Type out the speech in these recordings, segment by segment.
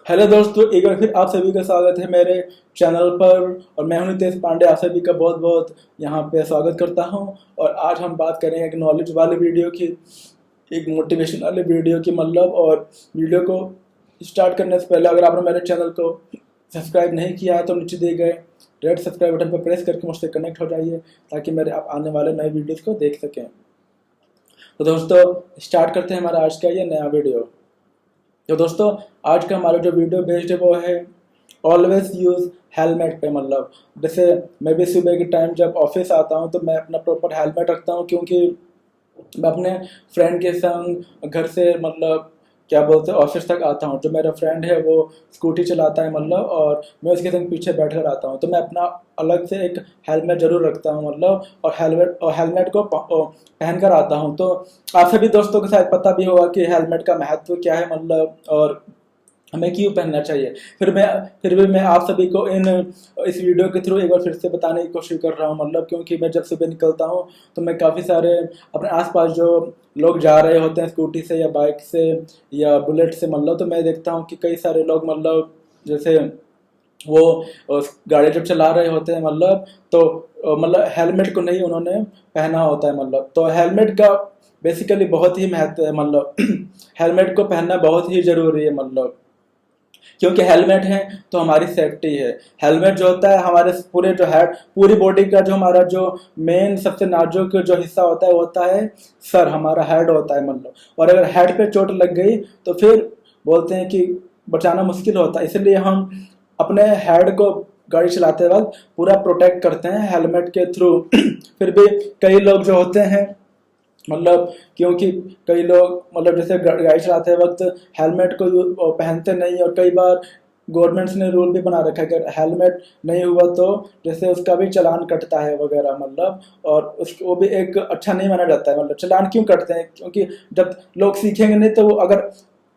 Hello दोस्तों, एक बार फिर आप सभी का स्वागत है मेरे चैनल पर। और मैं हूं नितेश पांडे, आप सभी का बहुत बहुत यहाँ पे स्वागत करता हूं। और आज हम बात करेंगे एक नॉलेज वाले वीडियो की, एक मोटिवेशन वाले वीडियो की मतलब। और वीडियो को स्टार्ट करने से पहले अगर आपने मेरे चैनल को सब्सक्राइब नहीं किया है तो नीचे दिए गए रेड सब्सक्राइब बटन पर प्रेस करके मुझसे कनेक्ट हो जाइए, ताकि मेरे आप आने वाले नए वीडियोज़ को देख सकें। तो दोस्तों, स्टार्ट करते हैं हमारा आज का ये नया वीडियो। तो दोस्तों, आज का हमारा जो वीडियो बेस्ड है वो है ऑलवेज यूज़ हेलमेट पे। मतलब जैसे मैं भी सुबह के टाइम जब ऑफिस आता हूँ तो मैं अपना प्रॉपर हेलमेट रखता हूँ, क्योंकि मैं अपने फ्रेंड के संग घर से मतलब क्या बोलते हैं ऑफिस तक आता हूँ। जो मेरा फ्रेंड है वो स्कूटी चलाता है मतलब, और मैं उसके संग पीछे बैठ कर आता हूँ। तो मैं अपना अलग से एक हेलमेट जरूर रखता हूँ मतलब, और हेलमेट को पहन कर आता हूँ। तो आप सभी दोस्तों को शायद पता भी होगा कि हेलमेट का महत्व क्या है मतलब, और हमें क्यों पहनना चाहिए। फिर भी मैं आप सभी को इस वीडियो के थ्रू एक बार फिर से बताने की कोशिश कर रहा हूँ मतलब, क्योंकि मैं जब सुबह निकलता हूँ तो मैं काफ़ी सारे अपने आसपास जो लोग जा रहे होते हैं स्कूटी से या बाइक से या बुलेट से मतलब, तो मैं देखता हूँ कि कई सारे लोग मतलब जैसे वो गाड़ी जब चला रहे होते हैं मतलब, तो मतलब हेलमेट को नहीं उन्होंने पहना होता है मतलब। तो हेलमेट का बेसिकली बहुत ही महत्व है मतलब हेलमेट को पहनना बहुत ही ज़रूरी है मतलब, क्योंकि हेलमेट है तो हमारी सेफ्टी है। हेलमेट जो होता है हमारे पूरे जो हेड, पूरी बॉडी का जो हमारा जो मेन सबसे नाजुक जो हिस्सा होता है वो होता है सर, हमारा हेड होता है मतलब। और अगर हेड पे चोट लग गई तो फिर बोलते हैं कि बचाना मुश्किल होता है। इसलिए हम अपने हेड को गाड़ी चलाते वक्त पूरा प्रोटेक्ट करते हैं हेलमेट के थ्रू फिर भी कई लोग जो होते हैं मतलब, क्योंकि कई लोग मतलब जैसे गाड़ी चलाते वक्त हेलमेट को पहनते नहीं, और कई बार गवर्नमेंट्स ने रूल भी बना रखा है कि हेलमेट नहीं हुआ तो जैसे उसका भी चालान कटता है वगैरह मतलब। और उसको वो भी एक अच्छा नहीं माना जाता है मतलब। चालान क्यों कटते हैं? क्योंकि जब लोग सीखेंगे नहीं तो वो अगर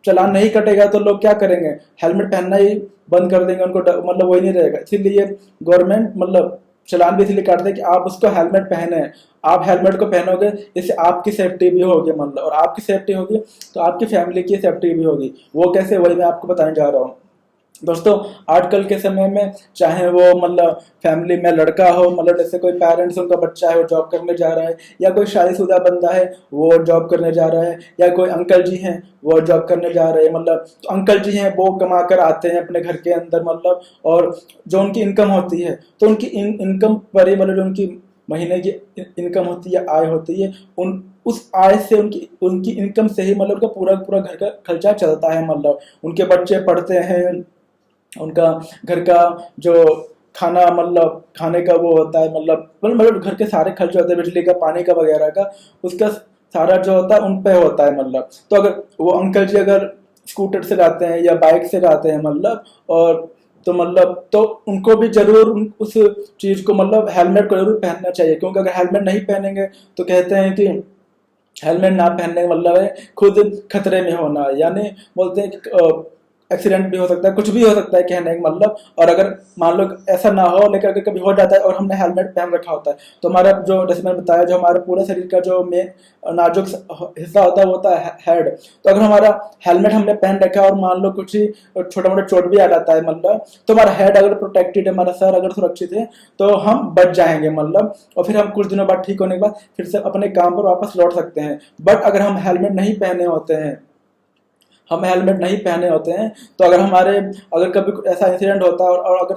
चालान नहीं कटेगा तो लोग क्या करेंगे, हेलमेट पहनना ही बंद कर देंगे, उनको मतलब वही नहीं रहेगा। इसीलिए गवर्नमेंट मतलब चालान भी इसलिए काटते हैं कि आप उसको हेलमेट पहने। आप हेलमेट को पहनोगे इससे आपकी सेफ्टी भी होगी मतलब, और आपकी सेफ्टी होगी तो आपकी फैमिली की सेफ्टी भी होगी। वो कैसे, वही मैं आपको बताने जा रहा हूँ। दोस्तों, आजकल के समय में चाहे वो मतलब फैमिली में लड़का हो मतलब, जैसे कोई पेरेंट्स उनका बच्चा है वो जॉब करने जा रहा है, या कोई शादीशुदा बंदा है वो जॉब करने जा रहा है, या कोई अंकल जी हैं वो जॉब करने जा रहे हैं मतलब। तो अंकल जी हैं वो कमा कर आते हैं अपने घर के अंदर मतलब, और जो उनकी इनकम होती है तो उनकी इनकम पर ही मतलब जो उनकी महीने की इनकम होती है, आय होती है, उन उस आय से उनकी उनकी इनकम से ही मतलब उनका पूरा पूरा घर का खर्चा चलता है मतलब। उनके बच्चे पढ़ते हैं, उनका घर का जो खाना मतलब खाने का वो होता है मतलब घर के सारे खर्च होते हैं, बिजली का, पानी का वगैरह का, उसका सारा जो होता है उन पे होता है मतलब। तो अगर वो अंकल जी अगर स्कूटर से जाते हैं या बाइक से जाते हैं मतलब, और तो मतलब तो उनको भी जरूर उस चीज को मतलब हेलमेट को जरूर पहनना चाहिए। क्योंकि अगर हेलमेट नहीं पहनेंगे तो कहते हैं कि हेलमेट ना पहनने का मतलब है खुद खतरे में होना, यानी बोलते हैं कि एक्सीडेंट भी हो सकता है, कुछ भी हो सकता है कहने का मतलब। और अगर मान लो ऐसा ना हो, लेकिन अगर कभी हो जाता है और हमने हेलमेट पहन रखा होता है तो हमारा जो, जैसे मैंने बताया, जो हमारे पूरे शरीर का जो मेन नाजुक हिस्सा होता है वो होता है हेड। तो अगर हमारा हेलमेट हमने पहन रखा है और मान लो कुछ ही छोटा मोटा चोट भी आ जाता है मतलब, तो हमारा हेड अगर प्रोटेक्टेड है, हमारा सर अगर सुरक्षित है तो हम बच जाएंगे मतलब। और फिर हम कुछ दिनों बाद ठीक होने के बाद फिर से अपने काम पर वापस लौट सकते हैं। बट अगर हम हेलमेट नहीं पहने होते हैं, हम हेलमेट नहीं पहने होते हैं, तो अगर कभी ऐसा इंसिडेंट होता है और अगर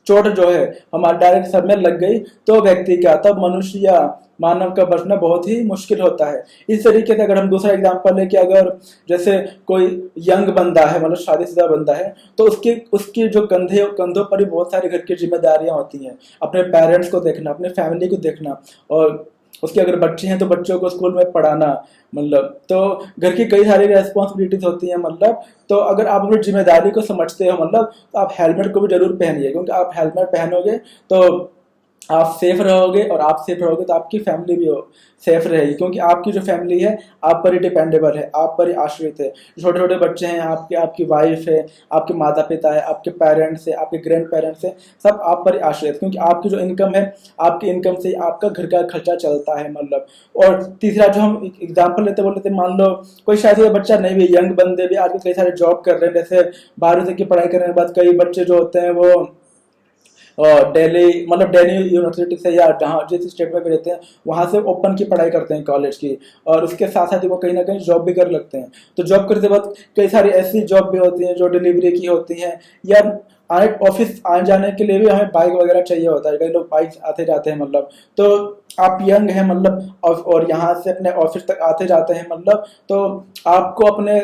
चोट जो है हमारे डायरेक्ट सर में लग गई तो व्यक्ति का, तब मनुष्य या मानव का बचना बहुत ही मुश्किल होता है। इस तरीके से अगर हम दूसरा एग्जांपल लें कि अगर जैसे कोई यंग बंदा है मतलब शादीशुदा बंदा है, तो उसकी उसकी जो कंधों पर भी बहुत सारी घर की जिम्मेदारियां होती हैं। अपने पेरेंट्स को देखना, अपने फैमिली को देखना, और उसके अगर बच्चे हैं तो बच्चों को स्कूल में पढ़ाना मतलब। तो घर की कई सारी रेस्पॉन्सिबिलिटीज होती हैं मतलब। तो अगर आप अपनी जिम्मेदारी को समझते हो मतलब, तो आप हेलमेट को भी जरूर पहनिए, क्योंकि आप हेलमेट पहनोगे तो आप सेफ रहोगे, और आप सेफ रहोगे तो आपकी फैमिली भी सेफ रहेगी, क्योंकि आपकी जो फैमिली है आप पर ही डिपेंडेबल है, आप पर ही आश्रित है। छोटे छोटे बच्चे हैं आपके, आपकी वाइफ है, आपके माता पिता है, आपके पेरेंट्स है, आपके ग्रैंड पेरेंट्स है, सब आप पर ही आश्रित है, क्योंकि आपकी जो इनकम है, आपकी इनकम से आपका घर का खर्चा चलता है मतलब। और तीसरा जो हम एग्जाम्पल लेते बोल लेते, मान लो कोई शायद ये बच्चा नहीं भी, यंग बंदे भी आजकल कई सारे जॉब कर रहे हैं, जैसे 12वीं तक की पढ़ाई करने के बाद कई बच्चे जो होते हैं वो दिल्ली मतलब दिल्ली यूनिवर्सिटी से या जहाँ जिस स्टेट में भी रहते हैं वहाँ से ओपन की पढ़ाई करते हैं कॉलेज की, और उसके साथ साथ ही वो कहीं ना कहीं जॉब भी कर लगते हैं। तो जॉब करते वक्त कई सारी ऐसी जॉब भी होती हैं जो डिलीवरी की होती हैं, या आने ऑफिस आने जाने के लिए भी हमें बाइक वगैरह चाहिए होता है, कई लोग बाइक आते जाते हैं मतलब। तो आप यंग हैं मतलब, और यहाँ से अपने ऑफिस तक आते जाते हैं मतलब, तो आपको अपने,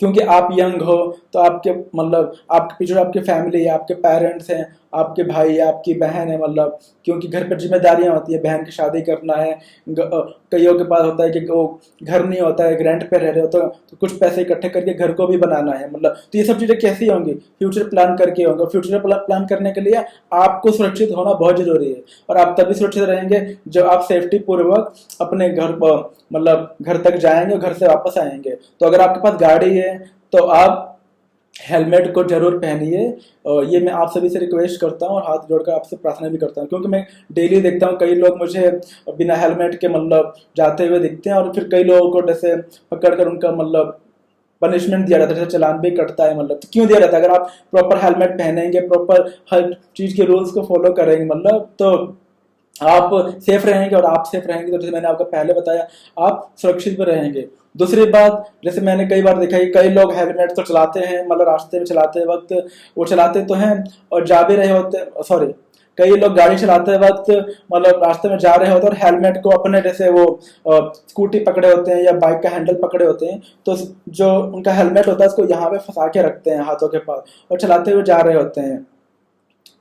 क्योंकि आप यंग हो तो आपके मतलब आपके पीछे आपकी फैमिली है, आपके पेरेंट्स हैं, आपके भाई है, आपकी बहन है मतलब, क्योंकि घर पर जिम्मेदारियां होती है, बहन की शादी करना है, कईयों के पास होता है कि वो घर नहीं होता है, रेंट पे रह रहे हो, तो कुछ पैसे इकट्ठे करके घर को भी बनाना है मतलब। तो ये सब चीज़ें कैसी होंगी, फ्यूचर प्लान करके होंगे। फ्यूचर प्लान करने के लिए आपको सुरक्षित होना बहुत जरूरी है, और आप तभी सुरक्षित रहेंगे जब आप सेफ्टी पूर्वक अपने घर मतलब घर तक जाएंगे और घर से वापस आएंगे। तो अगर आपके पास गाड़ी है तो आप हेलमेट को जरूर पहनिए, और ये मैं आप सभी से रिक्वेस्ट करता हूँ और हाथ जोड़कर आपसे प्रार्थना भी करता हूँ, क्योंकि मैं डेली देखता हूँ कई लोग मुझे बिना हेलमेट के मतलब जाते हुए दिखते हैं, और फिर कई लोगों को जैसे पकड़ कर उनका मतलब पनिशमेंट दिया जाता है, जैसे चालान भी कटता है मतलब। तो क्यों दिया जाता है? अगर आप प्रॉपर हेलमेट पहनेंगे, प्रॉपर हर चीज के रूल्स को फॉलो करेंगे मतलब, तो आप सेफ रहेंगे, और आप सेफ रहेंगे तो जैसे मैंने आपको पहले बताया आप सुरक्षित भी रहेंगे। दूसरी बात, जैसे मैंने कई बार देखा है कि कई लोग हेलमेट तो चलाते हैं मतलब रास्ते में चलाते वक्त, वो चलाते तो हैं और जा भी रहे होते, सॉरी, कई लोग गाड़ी चलाते वक्त मतलब रास्ते में जा रहे होते हैं और हेलमेट को अपने जैसे वो स्कूटी पकड़े होते हैं या बाइक का हैंडल पकड़े होते हैं, तो जो उनका हेलमेट होता है उसको यहाँ पे फंसा के रखते हैं हाथों के पास, और चलाते हुए जा रहे होते हैं।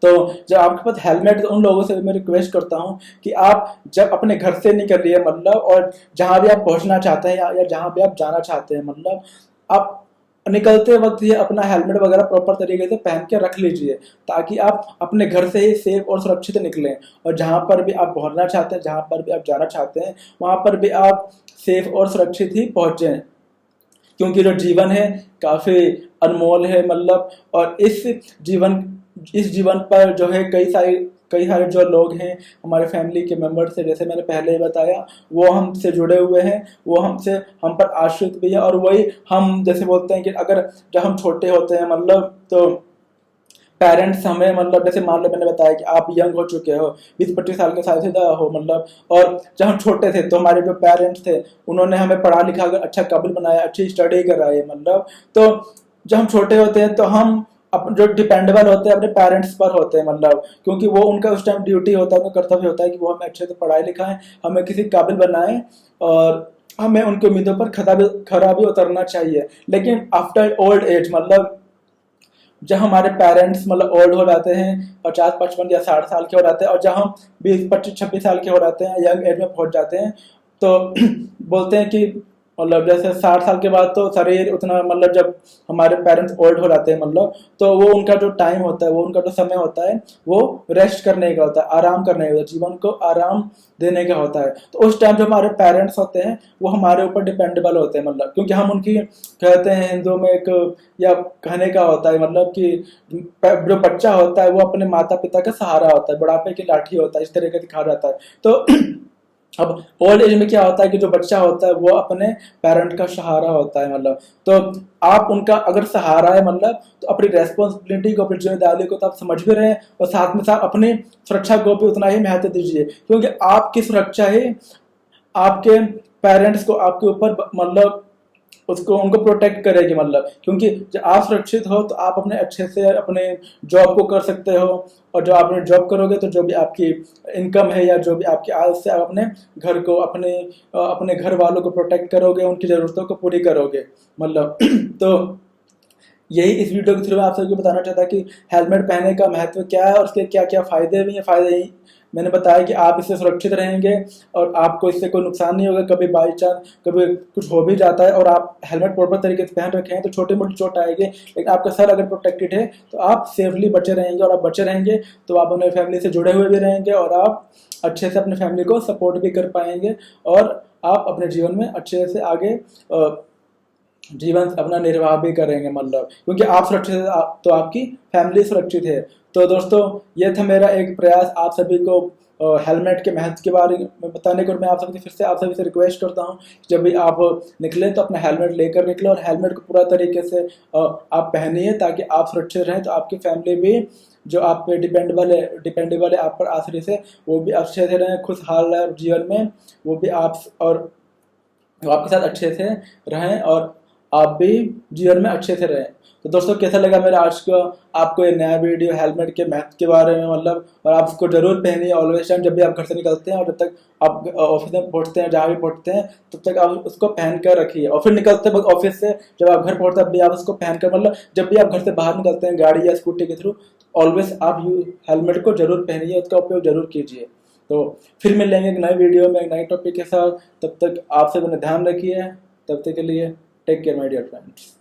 तो जब आपके पास हेलमेट, तो उन लोगों से मैं रिक्वेस्ट करता हूँ कि आप जब अपने घर से निकलिए मतलब, और जहां भी आप पहुंचना चाहते हैं या जहां भी आप जाना चाहते हैं मतलब, आप निकलते वक्त ये अपना हेलमेट वगैरह प्रॉपर तरीके से पहन के रख लीजिए, ताकि आप अपने घर से ही सेफ और सुरक्षित निकलें, और जहां पर भी आप पहुंचना चाहते हैं, जहां पर भी आप जाना चाहते हैं, वहां पर भी आप सेफ और सुरक्षित ही पहुंचे, क्योंकि जो जीवन है काफी अनमोल है मतलब। और इस जीवन पर जो है कई सारे जो लोग हैं हमारे फैमिली के मेंबर्स से, जैसे मैंने पहले ही बताया, वो हमसे जुड़े हुए हैं, वो हम पर आश्रित भी है, और वही हम जैसे बोलते हैं कि अगर जब हम छोटे होते हैं मतलब, तो पेरेंट्स हमें मतलब, जैसे मान लो मैंने बताया कि आप यंग हो चुके हो, 20-25 साल के शायद हो मतलब, और जब हम छोटे थे तो हमारे जो पेरेंट्स थे उन्होंने हमें पढ़ा लिखा कर अच्छा काबिल बनाया, अच्छी स्टडी कराई मतलब। तो जब हम छोटे होते हैं तो हम जो डिपेंडेबल होते हैं अपने पेरेंट्स पर होते हैं मतलब, क्योंकि वो उनका उस टाइम ड्यूटी होता है, उनका कर्तव्य होता है कि वो हमें अच्छे से पढ़ाई लिखाएं, हमें किसी काबिल बनाएं, और हमें उनकी उम्मीदों पर खरा भी उतरना चाहिए। लेकिन आफ्टर ओल्ड एज मतलब, जब हमारे पेरेंट्स मतलब ओल्ड हो जाते हैं, 50, 55 या 60 साल के हो जाते हैं, और जब हम 20, 25, 26 साल के हो जाते हैं, यंग एज में पहुंच जाते हैं, तो बोलते हैं कि मतलब जैसे 60 साल के बाद तो शरीर उतना मतलब, जब हमारे पेरेंट्स ओल्ड हो जाते हैं मतलब, तो वो उनका जो टाइम होता है, वो उनका जो समय होता है, वो रेस्ट करने का होता है, आराम करने का होता है, जीवन को आराम देने का होता है। तो उस टाइम जो हमारे पेरेंट्स होते हैं वो हमारे ऊपर डिपेंडेबल होते हैं मतलब, क्योंकि हम उनकी, कहते हैं हिंदुओं में एक या कहने का होता है मतलब कि जो बच्चा होता है वो अपने माता पिता का सहारा होता है, बुढ़ापे की लाठी होता है, इस तरह का दिखा जाता है। तो अब ओल्ड एज में क्या होता है कि जो बच्चा होता है वो अपने पेरेंट का सहारा होता है मतलब। तो आप उनका अगर सहारा है मतलब, तो अपनी रेस्पॉन्सिबिलिटी को, अपनी जिम्मेदारी को तो आप समझ भी रहे हैं, और साथ में साथ अपनी सुरक्षा को भी उतना ही महत्व दीजिए, क्योंकि आपकी सुरक्षा ही आपके पेरेंट्स को आपके ऊपर मतलब उसको उनको प्रोटेक्ट करेगी मतलब, क्योंकि जब आप सुरक्षित हो तो आप अपने अच्छे से अपने जॉब को कर सकते हो, और जब आप जॉब करोगे तो जो भी आपकी इनकम है या जो भी आपकी आय से आप अपने घर को, अपने घर वालों को प्रोटेक्ट करोगे, उनकी ज़रूरतों को पूरी करोगे मतलब। तो यही इस वीडियो के थ्रू मैं आप सबको बताना चाहता कि हेलमेट पहनने का महत्व क्या है और उसके क्या क्या फ़ायदे भी हैं। फ़ायदे ही मैंने बताया कि आप इससे सुरक्षित रहेंगे और आपको इससे कोई नुकसान नहीं होगा। कभी बाई चांस कभी कुछ हो भी जाता है और आप हेलमेट प्रॉपर तरीके से पहन रखे हैं तो छोटी मोटी चोट आएगी, लेकिन आपका सर अगर प्रोटेक्टेड है तो आप सेफली बचे रहेंगे। और आप बचे रहेंगे तो आप अपने फैमिली से जुड़े हुए भी रहेंगे और आप अच्छे से अपने फैमिली को सपोर्ट भी कर पाएंगे और आप अपने जीवन में अच्छे से आगे जीवन अपना निर्वाह भी करेंगे, मतलब क्योंकि आप सुरक्षित है तो आपकी फैमिली सुरक्षित है। तो दोस्तों ये था मेरा एक प्रयास आप सभी को हेलमेट के महत्व के बारे में बताने को। मैं आप सभी फिर से आप सभी से रिक्वेस्ट करता हूँ जब भी आप निकले तो अपना हेलमेट लेकर निकले और हेलमेट को पूरा तरीके से आप पहनिए ताकि आप सुरक्षित रहें, तो आपकी फैमिली भी जो आप पे डिपेंडेबल है आप पर आश्रित है वो भी अच्छे से रहें, खुशहाल रहे जीवन में, वो भी आप और आपके साथ अच्छे से रहें और आप भी जीवन में अच्छे से रहें। तो दोस्तों कैसा लगा मेरा आज का आपको ये नया वीडियो हेलमेट के महत्व के बारे में, मतलब और आप उसको जरूर पहनिए ऑलवेज टाइम जब भी आप घर से निकलते हैं और जब तक आप ऑफिस में पहुंचते हैं, जहाँ भी पहुंचते हैं तब तक आप उसको पहन कर रखिए। और फिर निकलते वक्त ऑफिस से जब आप घर पहुंचते हैं तब भी आप उसको पहन कर, मतलब जब भी आप घर से बाहर निकलते हैं गाड़ी या स्कूटी के थ्रू, ऑलवेज आप हेलमेट को जरूर पहनिए, उसका उपयोग जरूर कीजिए। तो फिर मिलेंगे एक नए वीडियो में एक नए टॉपिक के साथ, तब तक आप सब अपना ध्यान रखिए। तब तक के लिए take care my dear friends.